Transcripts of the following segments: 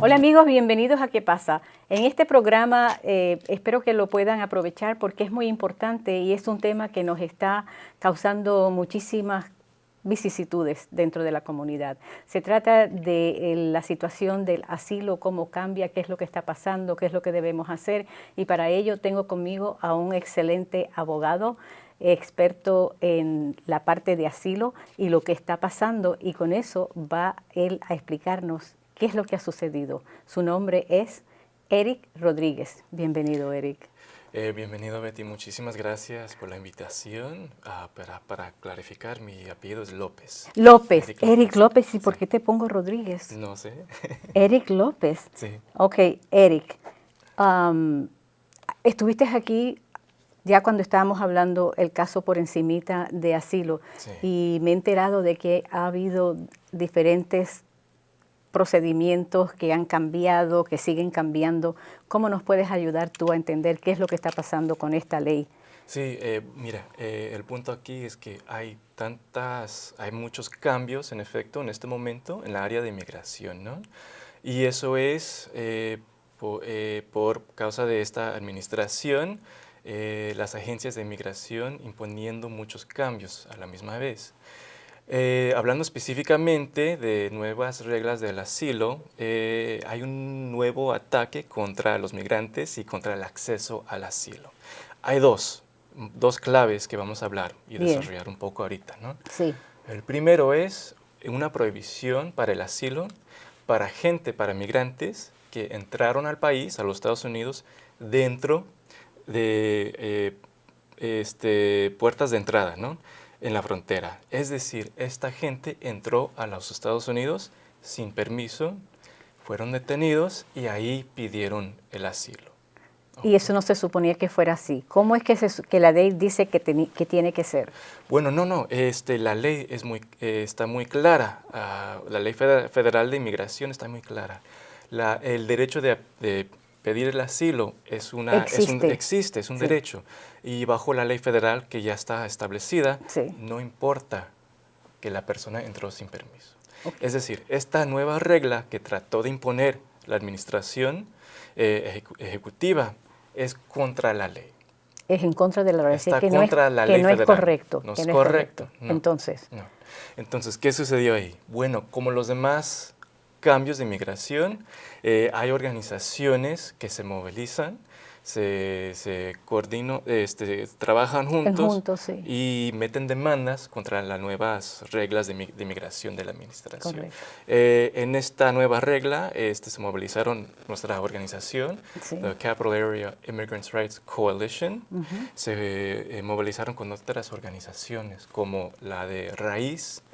Hola amigos, bienvenidos a ¿Qué pasa? En este programa espero que lo puedan aprovechar porque es muy importante y es un tema que nos está causando muchísimas vicisitudes dentro de la comunidad. Se trata de la situación del asilo, cómo cambia, qué es lo que está pasando, qué es lo que debemos hacer, y para ello tengo conmigo a un excelente abogado, experto en la parte de asilo y lo que está pasando, y con eso va él a explicarnos qué es lo que ha sucedido. Su nombre es Eric Rodríguez. Bienvenido, Eric. Bienvenido, Betty. Muchísimas gracias por la invitación. Para clarificar, mi apellido es López. López. Eric López. ¿Y por qué te pongo Rodríguez? No sé. Eric López. Sí. Ok, Eric. Estuviste aquí ya cuando estábamos hablando el caso por encimita de asilo, Sí. y me he enterado de que ha habido diferentes procedimientos que han cambiado, que siguen cambiando. ¿Cómo nos puedes ayudar tú a entender qué es lo que está pasando con esta ley? Sí, mira, el punto aquí es que hay muchos cambios, en efecto, en este momento en la área de inmigración, ¿no? Y eso es por causa de esta administración, las agencias de inmigración imponiendo muchos cambios a la misma vez. Hablando específicamente de nuevas reglas del asilo, hay un nuevo ataque contra los migrantes y contra el acceso al asilo. Hay dos claves que vamos a hablar y desarrollar un poco ahorita, ¿no? Sí. El primero es una prohibición para el asilo para migrantes que entraron al país, a los Estados Unidos, dentro de puertas de entrada, ¿no? En la frontera. Es decir, esta gente entró a los Estados Unidos sin permiso, fueron detenidos y ahí pidieron el asilo. Y eso no se suponía que fuera así. ¿Cómo es que la ley dice que tiene que ser? Bueno, no. La ley está muy clara. La ley federal de inmigración está muy clara. El derecho de pedir el asilo existe, es un derecho. Y bajo la ley federal que ya está establecida, no importa que la persona entró sin permiso. Okay. Es decir, esta nueva regla que trató de imponer la administración ejecutiva es contra la ley. Es en contra de la ley. Está contra la ley federal. Es correcto. No es correcto. No. Entonces. No. Entonces, ¿qué sucedió ahí? Bueno, como los demás cambios de inmigración, hay organizaciones que se movilizan, se coordinan, trabajan juntos y meten demandas contra las nuevas reglas de inmigración de la administración. En esta nueva regla se movilizaron nuestra organización, la Capital Area Immigrants Rights Coalition, se movilizaron con otras organizaciones como la de Raíz,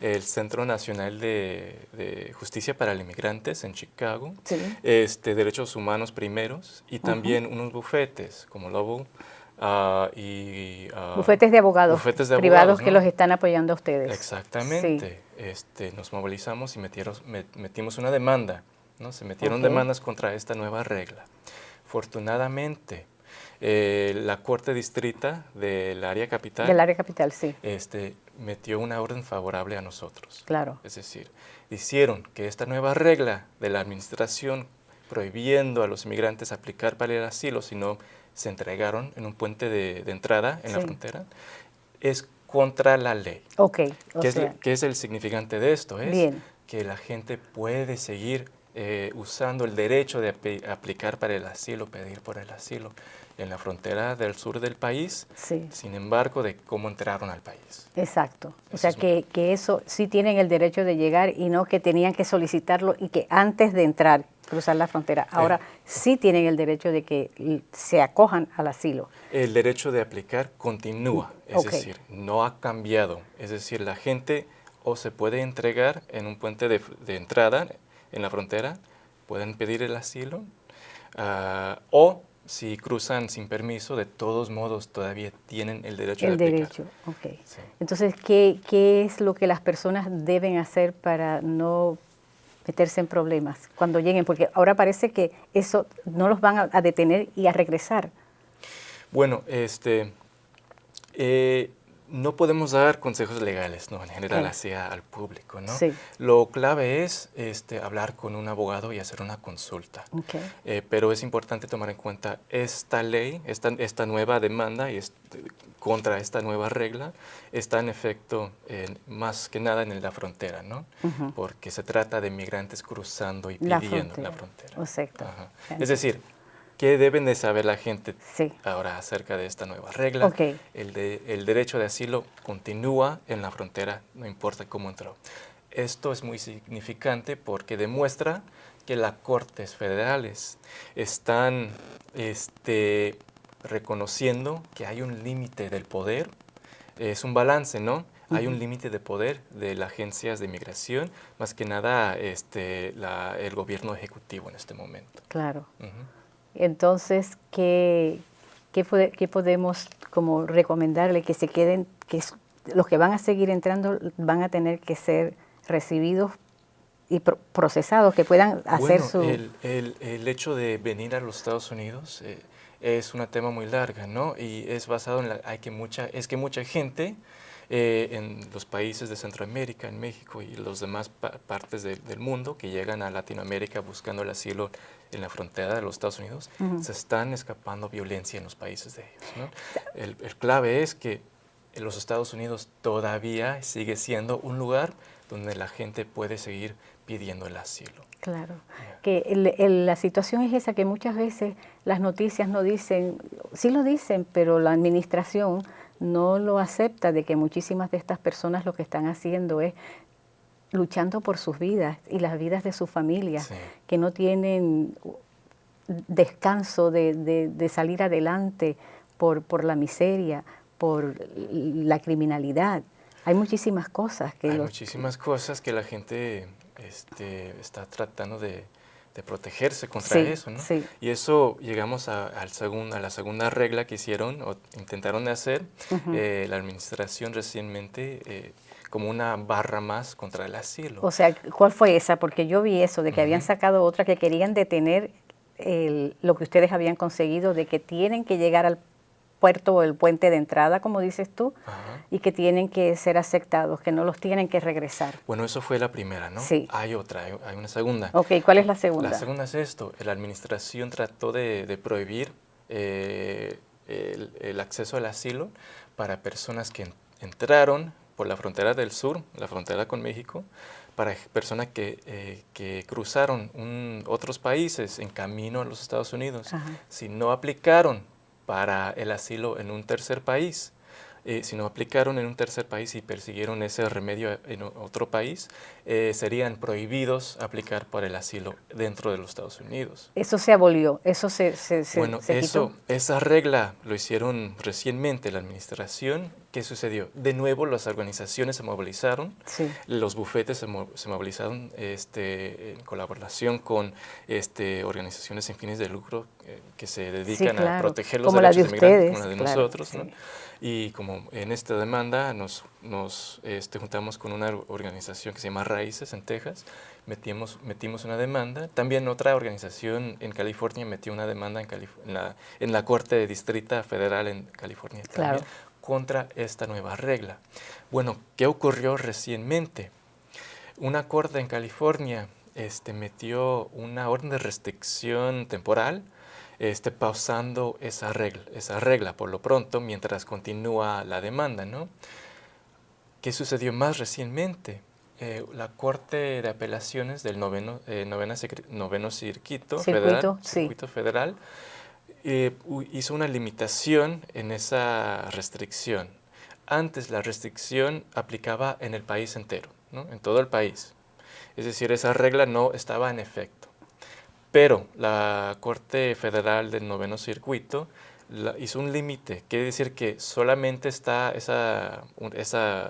el Centro Nacional de Justicia para los Inmigrantes en Chicago, Derechos Humanos Primeros, y también unos bufetes como Lobo bufetes de abogados privados, ¿no? Que los están apoyando a ustedes. Exactamente. Nos movilizamos y metimos una demanda, ¿no? Se metieron demandas contra esta nueva regla. Afortunadamente, la Corte Distrita del área capital. Del área capital, sí. Metió una orden favorable a nosotros. Claro. Es decir, hicieron que esta nueva regla de la administración prohibiendo a los inmigrantes aplicar para el asilo, sino se entregaron en un puente de entrada en la frontera, es contra la ley. Okay. ¿Qué es el significante de esto? Es que la gente puede seguir usando el derecho de aplicar para el asilo, pedir por el asilo en la frontera del sur del país, sin embargo, de cómo entraron al país. Exacto. O sea, que eso sí tienen el derecho de llegar y no que tenían que solicitarlo y que antes de entrar, cruzar la frontera, ahora sí tienen el derecho de que se acojan al asilo. El derecho de aplicar continúa, es decir, no ha cambiado. Es decir, la gente o se puede entregar en un puente de entrada en la frontera, pueden pedir el asilo, o si cruzan sin permiso, de todos modos todavía tienen el derecho de aplicar. El derecho, Sí. Entonces, ¿qué es lo que las personas deben hacer para no meterse en problemas cuando lleguen? Porque ahora parece que eso no los van a detener y a regresar. Bueno, no podemos dar consejos legales, ¿no? En general, Claro. hacia al público, ¿no? Sí. Lo clave es hablar con un abogado y hacer una consulta. Okay. Pero es importante tomar en cuenta esta ley, esta nueva demanda y contra esta nueva regla está en efecto más que nada en la frontera, ¿no? Ujú. Porque se trata de migrantes cruzando y La pidiendo frontera. la frontera. Exacto. Ajá. Entiendo. Es decir, ¿qué deben de saber la gente Sí. ahora acerca de esta nueva regla? Ok. El derecho de asilo continúa en la frontera, no importa cómo entró. Esto es muy significante porque demuestra que las Cortes Federales están reconociendo que hay un límite del poder. Es un balance, ¿no? Hay un límite de poder de las agencias de inmigración, más que nada el gobierno ejecutivo en este momento. Claro. Ujú. Entonces, ¿qué podemos como recomendarle? Que se queden, los que van a seguir entrando van a tener que ser recibidos y procesados, que puedan hacer Bueno, su... el hecho de venir a los Estados Unidos es un tema muy larga, ¿no? Y es basado en es que mucha gente en los países de Centroamérica, en México y los demás partes del mundo que llegan a Latinoamérica buscando el asilo en la frontera de los Estados Unidos, se están escapando violencia en los países de ellos, ¿no? El clave es que en los Estados Unidos todavía sigue siendo un lugar donde la gente puede seguir pidiendo el asilo. Claro, Yeah. que la situación es esa, que muchas veces las noticias no dicen, sí lo dicen, pero la administración no lo acepta, de que muchísimas de estas personas lo que están haciendo es luchando por sus vidas y las vidas de sus familias, Sí. que no tienen descanso de salir adelante por la miseria, por la criminalidad. Hay muchísimas cosas que Hay muchísimas cosas que la gente está tratando de protegerse contra Sí, eso, ¿no? sí. Y eso llegamos a la segunda regla que hicieron o intentaron de hacer la administración recientemente como una barra más contra el asilo. O sea, ¿cuál fue esa? Porque yo vi eso, de que habían Ujú. sacado otra, que querían detener lo que ustedes habían conseguido, de que tienen que llegar al puerto o el puente de entrada, como dices tú, Ajá. y que tienen que ser aceptados, que no los tienen que regresar. Bueno, eso fue la primera, ¿no? Sí. Hay otra, hay una segunda. Ok, ¿cuál es la segunda? La segunda es esto, la administración trató de prohibir el acceso al asilo para personas que entraron por la frontera del sur, la frontera con México, para personas que cruzaron otros países en camino a los Estados Unidos. Ajá. Si no aplicaron para el asilo en un tercer país, si no aplicaron en un tercer país y persiguieron ese remedio en otro país, serían prohibidos aplicar por el asilo dentro de los Estados Unidos. Eso se abolió, eso Bueno, se quitó. esa regla lo hicieron recientemente la administración. ¿Qué sucedió? De nuevo las organizaciones se movilizaron, Sí. los bufetes se movilizaron en colaboración con organizaciones sin fines de lucro que se dedican claro, a proteger los como la derechos de de migrantes, ustedes, como la de claro, nosotros, sí. ¿no? Y como en esta demanda nos juntamos con una organización que se llama Raíces en Texas, metimos una demanda. También otra organización en California metió una demanda en la Corte de Distrito Federal en California también, Claro. contra esta nueva regla. Bueno, ¿qué ocurrió recientemente? Una corte en California metió una orden de restricción temporal pausando esa regla por lo pronto mientras continúa la demanda, ¿no? ¿Qué sucedió más recientemente? La Corte de Apelaciones del noveno Circuito Federal, Sí. Circuito Federal hizo una limitación en esa restricción. Antes la restricción aplicaba en el país entero, ¿no? En todo el país. Es decir, esa regla no estaba en efecto. Pero la Corte Federal del Noveno Circuito hizo un límite. Quiere decir que solamente está esa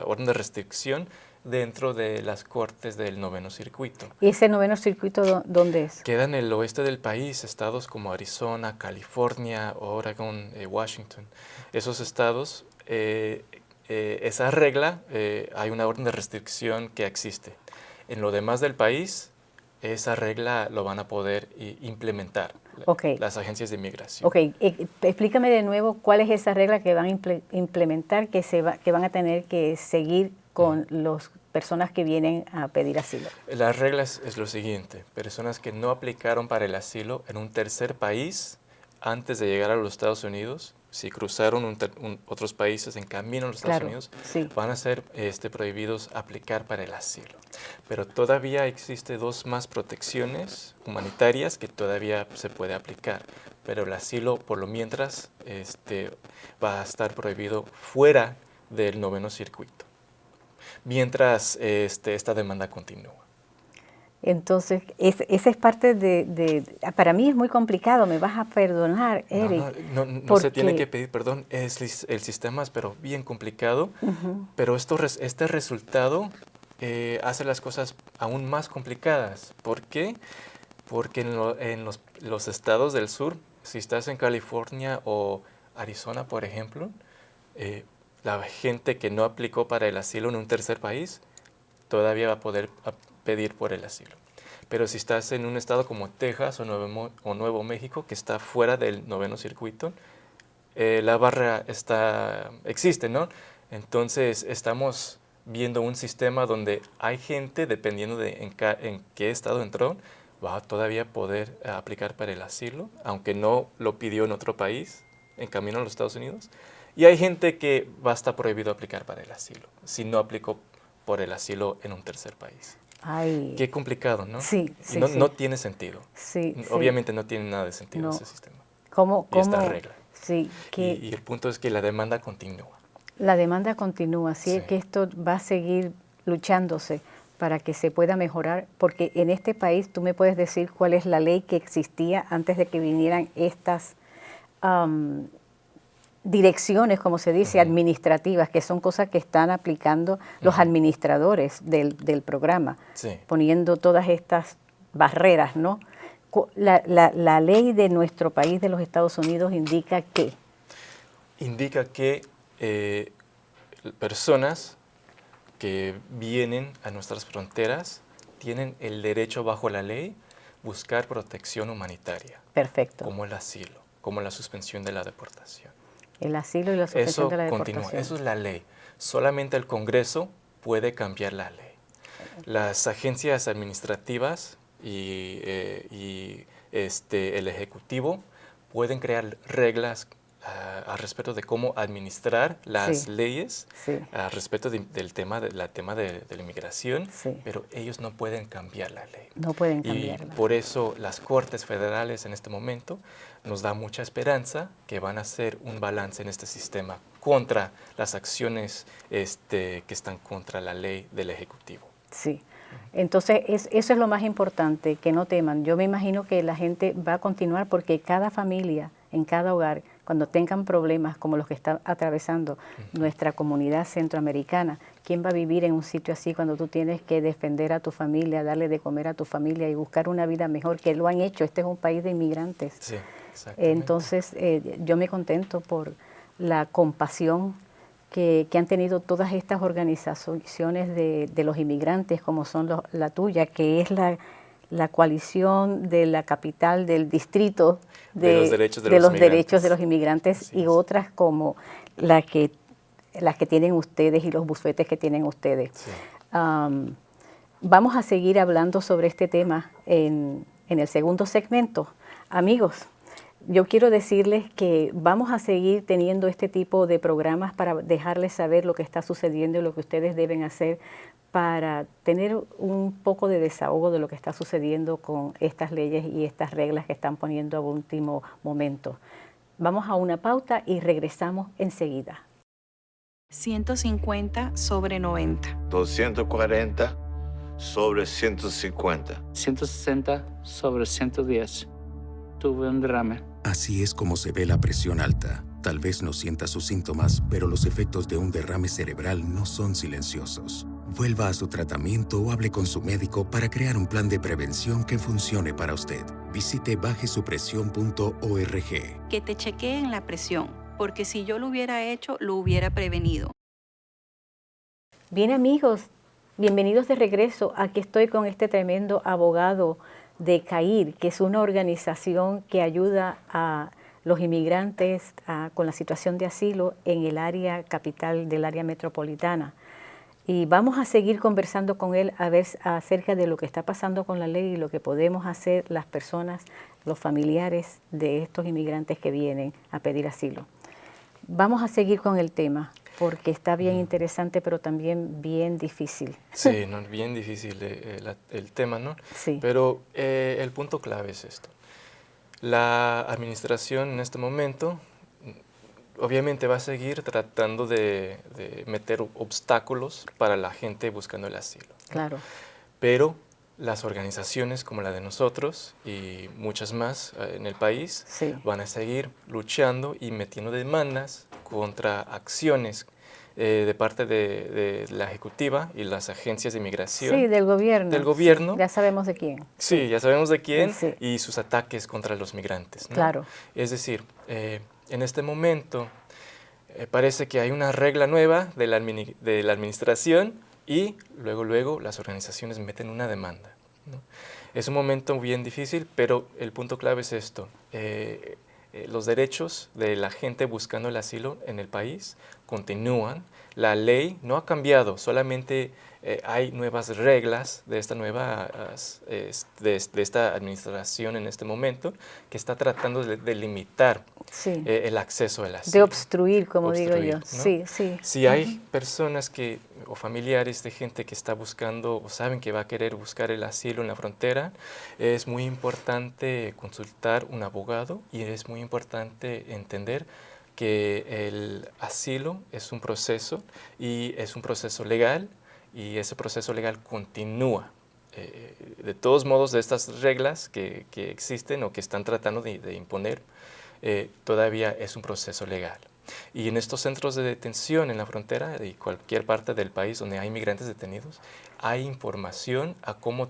orden de restricción dentro de las cortes del Noveno Circuito. ¿Y ese noveno circuito dónde es? Queda en el oeste del país, estados como Arizona, California, Oregon, Washington. Esos estados, esa regla, hay una orden de restricción que existe. En lo demás del país, esa regla lo van a poder implementar las agencias de inmigración. Ok, explícame de nuevo cuál es esa regla que van a implementar, que van a tener que seguir con las personas que vienen a pedir asilo. La regla es lo siguiente: personas que no aplicaron para el asilo en un tercer país antes de llegar a los Estados Unidos, si cruzaron otros países en camino a los Estados Unidos, van a ser prohibidos aplicar para el asilo. Pero todavía existe dos más protecciones humanitarias que todavía se puede aplicar. Pero el asilo, por lo mientras, va a estar prohibido fuera del noveno circuito, mientras esta demanda continúa. Entonces, esa es parte para mí es muy complicado, me vas a perdonar, Eric. No se tiene que pedir perdón, el sistema es pero bien complicado, pero este resultado hace las cosas aún más complicadas. ¿Por qué? Porque en los estados del sur, si estás en California o Arizona, por ejemplo, la gente que no aplicó para el asilo en un tercer país todavía va a poder pedir por el asilo. Pero si estás en un estado como Texas o Nuevo México, que está fuera del noveno circuito, la barrera existe, ¿no? Entonces estamos viendo un sistema donde hay gente, dependiendo de en qué estado entró, va a todavía poder aplicar para el asilo, aunque no lo pidió en otro país, en camino a los Estados Unidos. Y hay gente que va a estar prohibido aplicar para el asilo, si no aplicó por el asilo en un tercer país. Ay. Qué complicado, ¿no? Sí, sí, no tiene sentido. Sí, Obviamente no tiene nada de sentido ese sistema. ¿Cómo? Esta regla. Sí, y el punto es que la demanda continúa. La demanda continúa, así es que esto va a seguir luchándose para que se pueda mejorar, porque en este país tú me puedes decir cuál es la ley que existía antes de que vinieran estas direcciones, como se dice, administrativas, que son cosas que están aplicando los administradores del programa, poniendo todas estas barreras, ¿no? La ley de nuestro país, de los Estados Unidos, indica que... Indica que personas que vienen a nuestras fronteras tienen el derecho bajo la ley buscar protección humanitaria. Perfecto. Como el asilo, como la suspensión de la deportación. El asilo y la suspensión de la deportación. Continúa. Eso es la ley. Solamente el Congreso puede cambiar la ley. Las agencias administrativas y el Ejecutivo pueden crear reglas al respecto de cómo administrar las leyes, al respecto del tema de la inmigración, pero ellos no pueden cambiar la ley. No pueden cambiarla. Y por eso las Cortes Federales en este momento nos da mucha esperanza que van a hacer un balance en este sistema contra las acciones que están contra la ley del Ejecutivo. Sí. Entonces, eso es lo más importante, que no teman. Yo me imagino que la gente va a continuar porque cada familia, en cada hogar, cuando tengan problemas como los que está atravesando nuestra comunidad centroamericana, ¿quién va a vivir en un sitio así cuando tú tienes que defender a tu familia, darle de comer a tu familia y buscar una vida mejor? Que lo han hecho, este es un país de inmigrantes. Sí, exactamente. Entonces, yo me contento por la compasión que han tenido todas estas organizaciones de los inmigrantes, como son la tuya, que es la coalición de la capital del distrito de los derechos de los inmigrantes y otras como las que tienen ustedes y los bufetes que tienen ustedes. Sí. Vamos a seguir hablando sobre este tema en el segundo segmento. Amigos, yo quiero decirles que vamos a seguir teniendo este tipo de programas para dejarles saber lo que está sucediendo y lo que ustedes deben hacer para tener un poco de desahogo de lo que está sucediendo con estas leyes y estas reglas que están poniendo a último momento. Vamos a una pauta y regresamos enseguida. 150 sobre 90. 240 sobre 150. 160 sobre 110. Tuve un derrame. Así es como se ve la presión alta. Tal vez no sienta sus síntomas, pero los efectos de un derrame cerebral no son silenciosos. Vuelva a su tratamiento o hable con su médico para crear un plan de prevención que funcione para usted. Visite bajesupresión.org. Que te chequeen la presión, porque si yo lo hubiera hecho, lo hubiera prevenido. Bien, amigos, Bienvenidos de regreso. Aquí estoy con este tremendo abogado de CAIR, que es una organización que ayuda a los inmigrantes con la situación de asilo en el área capital del área metropolitana. Y vamos a seguir conversando con él a ver acerca de lo que está pasando con la ley y lo que podemos hacer las personas, los familiares de estos inmigrantes que vienen a pedir asilo. Vamos a seguir con el tema, porque está bien interesante, pero también bien difícil. Sí, no, bien difícil el tema, ¿no? Sí. Pero el punto clave es esto. La administración en este momento obviamente va a seguir tratando de meter obstáculos para la gente buscando el asilo, ¿no? Claro. Pero las organizaciones como la de nosotros y muchas más en el país Sí. van a seguir luchando y metiendo demandas contra acciones de parte de la Ejecutiva y las agencias de inmigración. Sí, del gobierno. Del gobierno. Sí, ya sabemos de quién. Sí, ya sabemos de quién, Sí. y sus ataques contra los migrantes, ¿no? Claro. Es decir, en este momento parece que hay una regla nueva de la administración y luego las organizaciones meten una demanda, ¿no? Es un momento bien difícil, pero el punto clave es esto. Los derechos de la gente buscando el asilo en el país continúan. La ley no ha cambiado, solamente hay nuevas reglas de esta de esta administración en este momento que está tratando de limitar Sí. el acceso al asilo. De obstruir, como digo Obstruir, yo. ¿no? Sí, sí. Si hay personas o familiares de gente que está buscando o saben que va a querer buscar el asilo en la frontera, es muy importante consultar un abogado y es muy importante entender que el asilo es un proceso y es un proceso legal y ese proceso legal continúa. De todos modos, de estas reglas que existen o que están tratando de imponer, todavía es un proceso legal. Y en estos centros de detención en la frontera y cualquier parte del país donde hay migrantes detenidos, hay información a cómo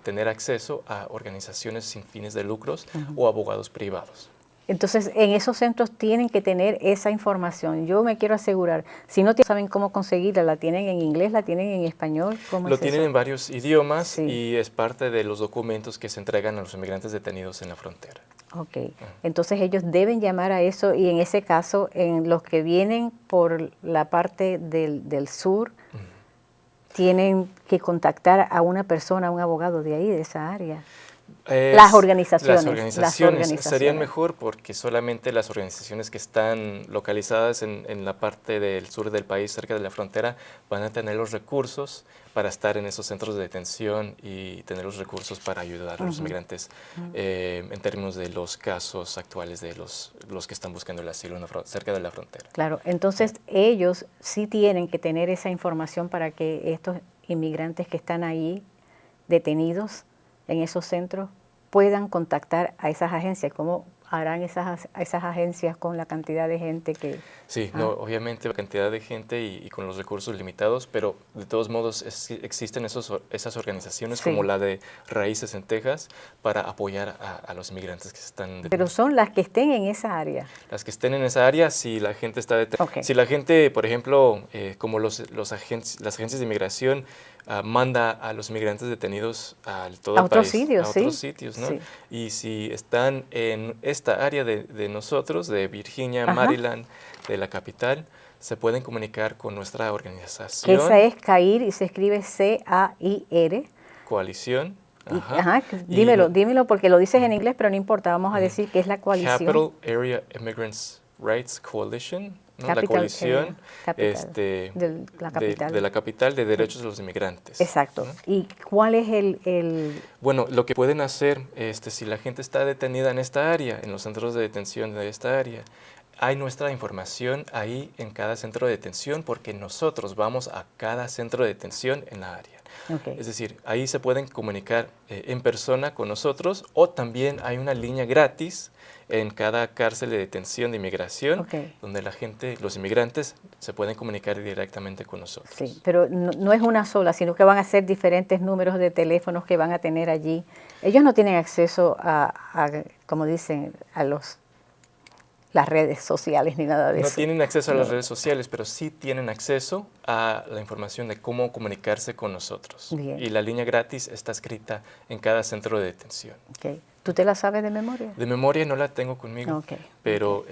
tener acceso a organizaciones sin fines de lucros o abogados privados. Entonces, en esos centros tienen que tener esa información. Yo me quiero asegurar, si no saben cómo conseguirla, ¿la tienen en inglés, la tienen en español? ¿Cómo Lo es tienen eso? en varios idiomas, Sí. y es parte de los documentos que se entregan a los inmigrantes detenidos en la frontera. Ok, entonces ellos deben llamar a eso y en ese caso, en los que vienen por la parte del sur, tienen que contactar a una persona, a un abogado de ahí, de esa área. Las organizaciones. Las organizaciones serían mejor porque solamente las organizaciones que están localizadas en la parte del sur del país, cerca de la frontera, van a tener los recursos para estar en esos centros de detención y tener los recursos para ayudar a los migrantes en términos de los casos actuales de los que están buscando el asilo cerca de la frontera. Claro, entonces ellos sí tienen que tener esa información para que estos inmigrantes que están ahí detenidos en esos centros puedan contactar a esas agencias. ¿Cómo harán esas agencias con la cantidad de gente que...? Sí, no, obviamente la cantidad de gente y con los recursos limitados, pero de todos modos existen esas organizaciones Sí. como la de Raíces en Texas para apoyar a los inmigrantes que están detenidos. Pero son las que estén en esa área. Las que estén en esa área, si la gente está detenida. Ok. Si la gente, por ejemplo, como las agencias de inmigración manda a los inmigrantes detenidos a todo el otros país, sitios, a sí. otros sitios, ¿no? Sí. Y si están en esta área de nosotros, de Virginia, Ajá. Maryland, de la capital, se pueden comunicar con nuestra Que organización, esa es CAIR y se escribe CAIR. coalición. Ajá, y dímelo porque lo dices en inglés, pero no importa, vamos a decir que es la coalición. Capital Area Immigrants Rights Coalition, ¿no? La Capital coalición capital, de la capital. la capital de derechos de los inmigrantes. Exacto. ¿no? ¿Y cuál es el Bueno, lo que pueden hacer, si la gente está detenida en esta área, en los centros de detención de esta área, hay nuestra información ahí en cada centro de detención porque nosotros vamos a cada centro de detención en la área. Okay. Es decir, ahí se pueden comunicar en persona con nosotros o también hay una línea gratis en cada cárcel de detención de inmigración donde la gente, los inmigrantes, se pueden comunicar directamente con nosotros. Sí, pero no es una sola, sino que van a ser diferentes números de teléfonos que van a tener allí. Ellos no tienen acceso a como dicen, las redes sociales ni nada de No eso. tienen acceso a las redes sociales, pero sí tienen acceso a la información de cómo comunicarse con nosotros. Bien. Y la línea gratis está escrita en cada centro de detención. Okay. ¿Tú te la sabes de memoria? De memoria no la tengo conmigo, Ok, pero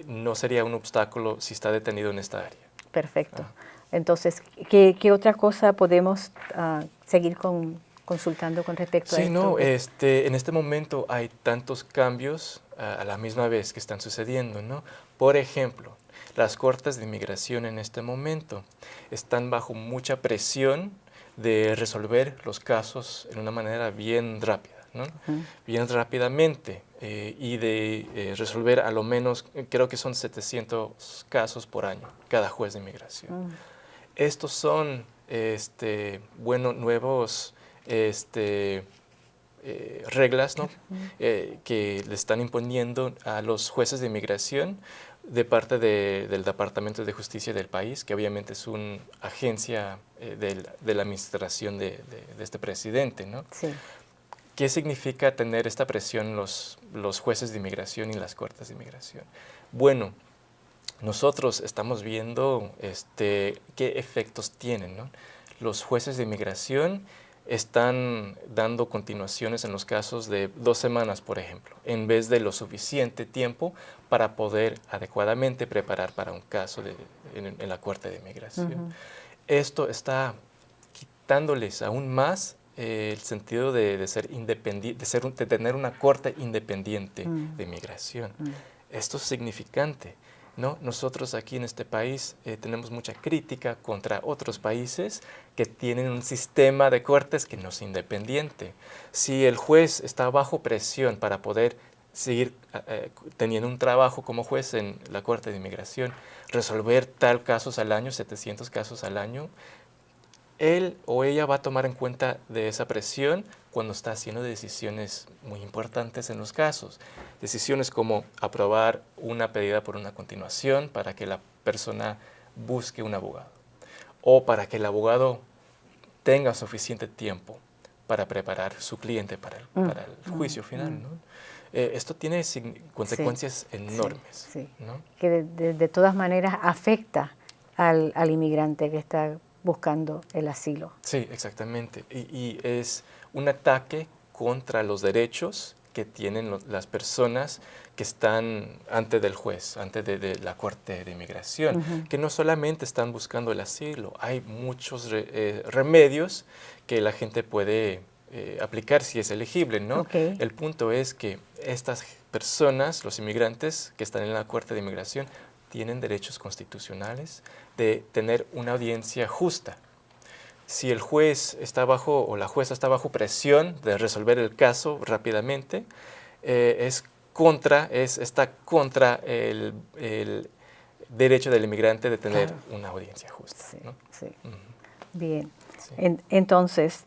no sería un obstáculo si está detenido en esta área. Perfecto. Entonces, ¿qué otra cosa podemos seguir consultando con respecto a Sí, esto? no, en este momento hay tantos cambios a la misma vez que están sucediendo, ¿no? Por ejemplo, las cortes de inmigración en este momento están bajo mucha presión de resolver los casos en una manera bien rápida, ¿no? Bien rápidamente y de resolver a lo menos, creo que son 700 casos por año, cada juez de inmigración. Estos son, nuevos reglas, ¿no? Que le están imponiendo a los jueces de inmigración de parte del Departamento de Justicia del país, que obviamente es una agencia de la administración de este presidente, ¿no? Sí. ¿Qué significa tener esta presión los jueces de inmigración y las cortes de inmigración? Bueno, nosotros estamos viendo qué efectos tienen, ¿no? Los jueces de inmigración están dando continuaciones en los casos de 2 semanas, por ejemplo, en vez de lo suficiente tiempo para poder adecuadamente preparar para un caso en la Corte de Inmigración. Esto está quitándoles aún más el sentido de ser independiente, de tener una corte independiente de inmigración. Esto es significante, ¿no? Nosotros aquí en este país tenemos mucha crítica contra otros países que tienen un sistema de cortes que no es independiente. Si el juez está bajo presión para poder seguir teniendo un trabajo como juez en la Corte de Inmigración, resolver tal casos al año, 700 casos al año, él o ella va a tomar en cuenta de esa presión cuando está haciendo decisiones muy importantes en los casos. Decisiones como aprobar una pedida por una continuación para que la persona busque un abogado o para que el abogado tenga suficiente tiempo para preparar su cliente para el juicio final, ¿no? Esto tiene consecuencias enormes, sí. ¿no? Que de todas maneras afecta al inmigrante que está buscando el asilo. Sí, exactamente. Y es un ataque contra los derechos que tienen las personas que están ante del juez, ante de la Corte de Inmigración, que no solamente están buscando el asilo, hay muchos remedios que la gente puede aplicar si es elegible, ¿no? Okay. El punto es que estas personas, los inmigrantes que están en la Corte de Inmigración, tienen derechos constitucionales de tener una audiencia justa. Si el juez está bajo o la jueza está bajo presión de resolver el caso rápidamente, está contra el derecho del inmigrante de tener una audiencia justa, Sí, ¿no? sí. Bien. Sí. Entonces,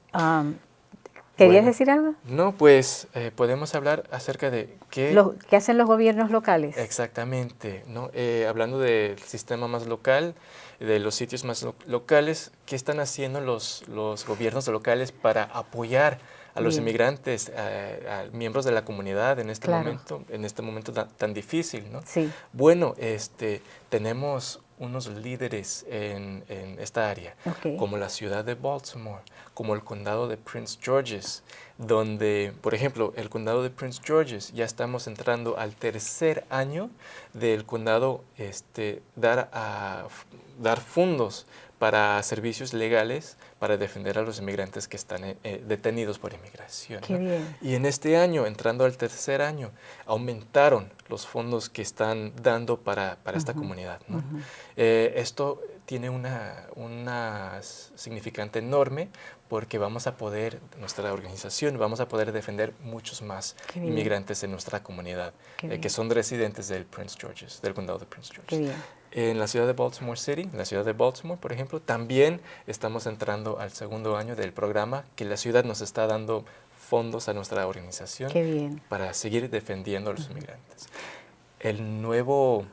¿querías decir algo? No, pues podemos hablar acerca de ¿Qué hacen los gobiernos locales? Exactamente, ¿no? Hablando del sistema más local, de los sitios más locales, ¿qué están haciendo los gobiernos locales para apoyar a los inmigrantes, a miembros de la comunidad en este momento tan difícil, ¿no? Sí. Bueno, tenemos unos líderes en esta área, como la ciudad de Baltimore, como el condado de Prince George's, donde, por ejemplo, el condado de Prince George's, ya estamos entrando al 3er año del condado dar fondos para servicios legales para defender a los inmigrantes que están detenidos por inmigración, ¿no? Qué bien. Y en este año, entrando al 3er año, aumentaron los fondos que están dando para esta comunidad, ¿no? Esto tiene una significante enorme porque nuestra organización, vamos a poder defender muchos más inmigrantes en nuestra comunidad que son residentes del condado de Prince George's. Qué bien. En la ciudad de Baltimore City, en la ciudad de Baltimore, por ejemplo, también estamos entrando al 2º año del programa que la ciudad nos está dando fondos a nuestra organización para seguir defendiendo a los inmigrantes. El nuevo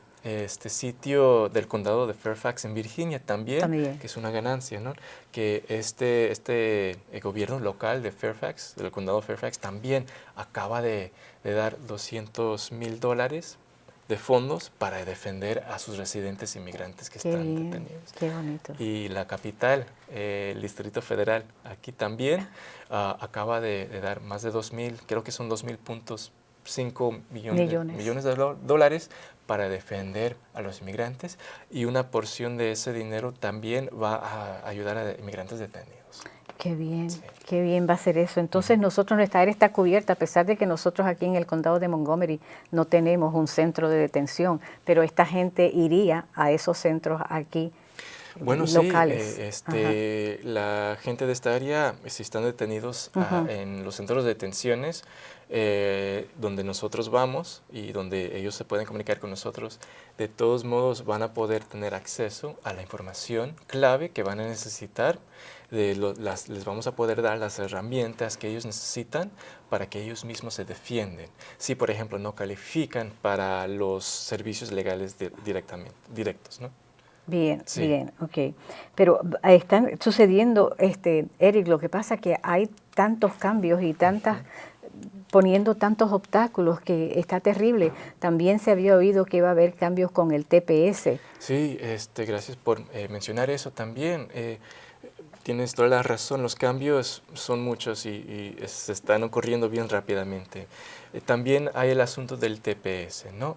sitio del condado de Fairfax en Virginia también, que es una ganancia, ¿no? Que el gobierno local de Fairfax, del condado de Fairfax, también acaba de dar $200,000 de fondos para defender a sus residentes inmigrantes que están detenidos. Qué bonito. Y la capital, el Distrito Federal, aquí también acaba de dar más de 2.000, creo que son 2.5 millones de dólares para defender a los inmigrantes, y una porción de ese dinero también va a ayudar a inmigrantes detenidos. Qué bien va a ser eso. Entonces nuestra área está cubierta, a pesar de que nosotros aquí en el condado de Montgomery no tenemos un centro de detención, pero esta gente iría a esos centros aquí locales. Sí, la gente de esta área, si están detenidos en los centros de detenciones, donde nosotros vamos y donde ellos se pueden comunicar con nosotros, de todos modos van a poder tener acceso a la información clave que van a necesitar. Les vamos a poder dar las herramientas que ellos necesitan para que ellos mismos se defienden. Si, por ejemplo, no califican para los servicios legales directos, ¿no? Bien, ok. Pero están sucediendo, Eric, lo que pasa es que hay tantos cambios y poniendo tantos obstáculos que está terrible. También se había oído que iba a haber cambios con el TPS. Sí, gracias por mencionar eso también. Tienes toda la razón, los cambios son muchos y se están ocurriendo bien rápidamente. También hay el asunto del TPS, ¿no?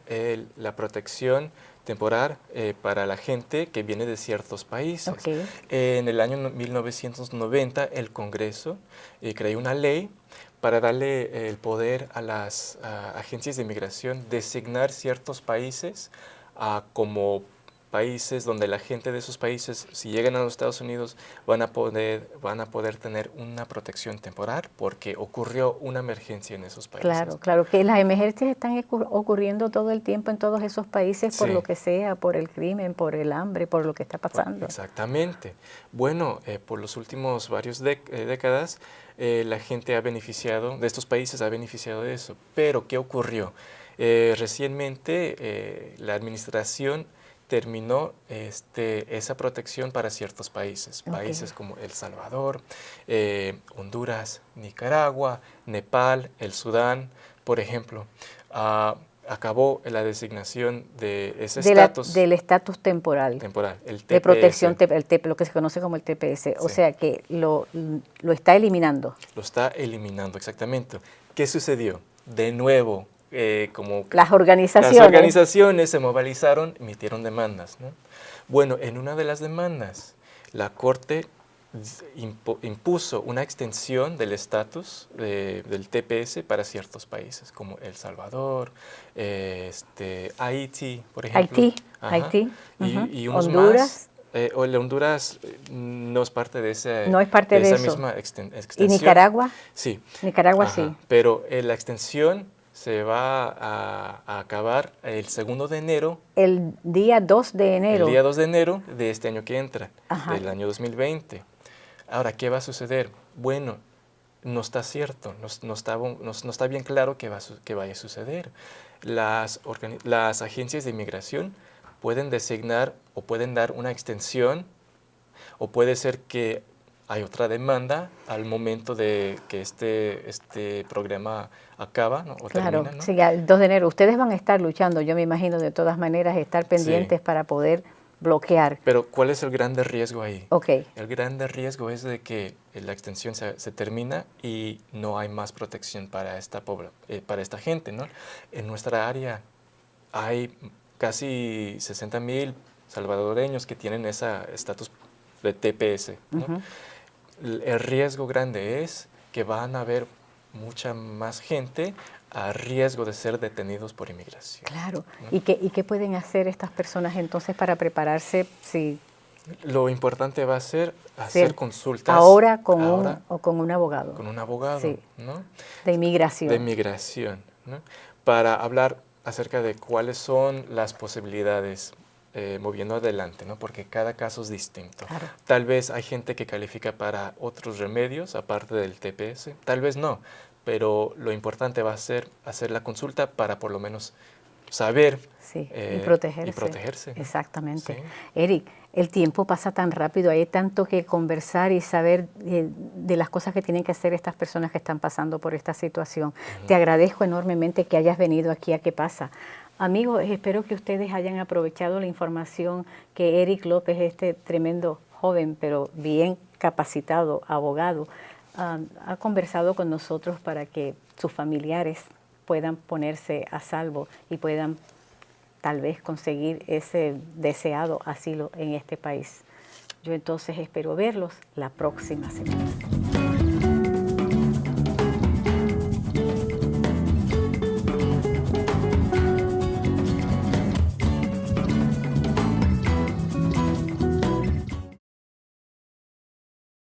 La protección temporal para la gente que viene de ciertos países. Okay. En el año 1990 el Congreso creó una ley para darle el poder a las agencias de inmigración designar ciertos países como países donde la gente de esos países, si llegan a los Estados Unidos, van a poder tener una protección temporal porque ocurrió una emergencia en esos países. Claro, que las emergencias están ocurriendo todo el tiempo en todos esos países por lo que sea, por el crimen, por el hambre, por lo que está pasando. Exactamente. Bueno, por los últimos varios décadas, la gente de estos países ha beneficiado de eso. Pero, ¿qué ocurrió? Recientemente, la administración terminó esa protección para ciertos países, países como El Salvador, Honduras, Nicaragua, Nepal, el Sudán, por ejemplo. Acabó la designación de ese estatus. Del estatus temporal. El TPS. De protección, lo que se conoce como el TPS. Sí. O sea que lo está eliminando. Lo está eliminando, exactamente. ¿Qué sucedió? De nuevo, como las organizaciones se movilizaron, emitieron demandas, ¿no? Bueno, en una de las demandas, la Corte impuso una extensión del estatus del TPS para ciertos países, como El Salvador, Haití, por ejemplo. Haití. Y unos Honduras. Más. Honduras no es parte de esa misma extensión. ¿Y Nicaragua? Sí. Nicaragua sí. Pero la extensión se va a acabar el 2 de enero. El día 2 de enero. El día 2 de enero de este año que entra, del año 2020. Ahora, ¿qué va a suceder? Bueno, no está cierto, no está bien claro qué vaya a suceder. Las agencias de inmigración pueden designar o pueden dar una extensión, o puede ser que hay otra demanda al momento de que este programa acaba, ¿no? O termina, ¿no? Sí, el 2 de enero. Ustedes van a estar luchando, yo me imagino, de todas maneras, estar pendientes para poder bloquear. Pero ¿cuál es el grande riesgo ahí? Okay. El grande riesgo es de que la extensión se termina y no hay más protección para esta gente, ¿no? En nuestra área hay casi 60,000 salvadoreños que tienen ese estatus de TPS, ¿no? El riesgo grande es que van a haber mucha más gente a riesgo de ser detenidos por inmigración. Claro. ¿No? ¿Y qué pueden hacer estas personas entonces para prepararse? Si lo importante va a ser hacer consultas. Ahora con un abogado. Con un abogado, sí. ¿no? De inmigración. De inmigración, ¿no? Para hablar acerca de cuáles son las posibilidades moviendo adelante, ¿no? Porque cada caso es distinto. Claro. Tal vez hay gente que califica para otros remedios aparte del TPS, tal vez no, pero lo importante va a ser hacer la consulta para por lo menos saber y protegerse. Exactamente. Sí. Eric, el tiempo pasa tan rápido, hay tanto que conversar y saber de las cosas que tienen que hacer estas personas que están pasando por esta situación. Te agradezco enormemente que hayas venido aquí a ¿Qué pasa? Amigos, espero que ustedes hayan aprovechado la información que Eric López, este tremendo joven pero bien capacitado abogado, ha conversado con nosotros para que sus familiares puedan ponerse a salvo y puedan tal vez conseguir ese deseado asilo en este país. Yo entonces espero verlos la próxima semana.